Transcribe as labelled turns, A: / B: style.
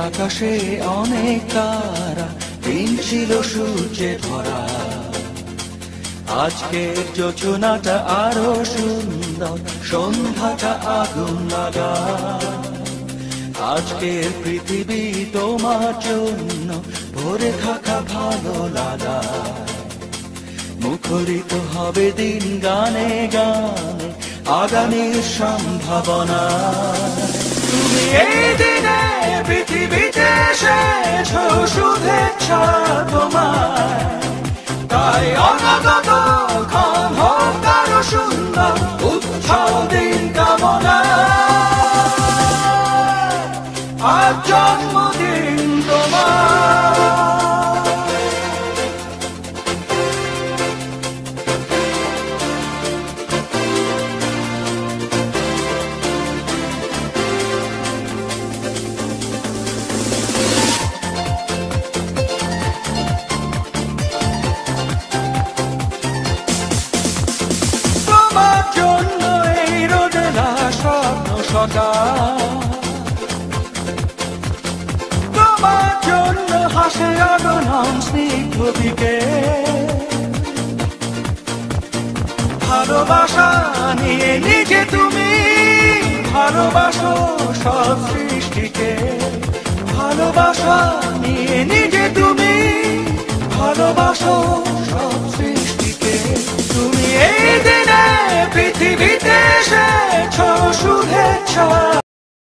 A: আকাশে অনেক তারা, দিন ছিল সূর্যে ভরা। আজকের যোজনাটা আরো সুন্দর, সন্ধ্যাটা আগুন লাগা। আজকের পৃথিবী তোমার জন্য ভরে থাকা ভালো লাগা। মুখরিত হবে দিন গানে গানে, আগামীর সম্ভাবনা। তুমি এই দিনে পৃথিবীতে এসেছো, শুভেচ্ছা তোমার। তাই অনাগত ক্ষণ হোক আরো সুন্দর, উৎসব দিন কামনা। আজ জন্মদিন তোমার। তোমার জন্য এই রোদেলা স্বপ্ন সকাল, তোমার জন্য হাসে আগনম স্নিগ্ধ বিকেল। ভালোবাসা নিয়ে নিজে তুমি ভালোবাসো সব সৃষ্টিকে। ভালোবাসা নিয়ে নিজে তুমি ভালোবাসো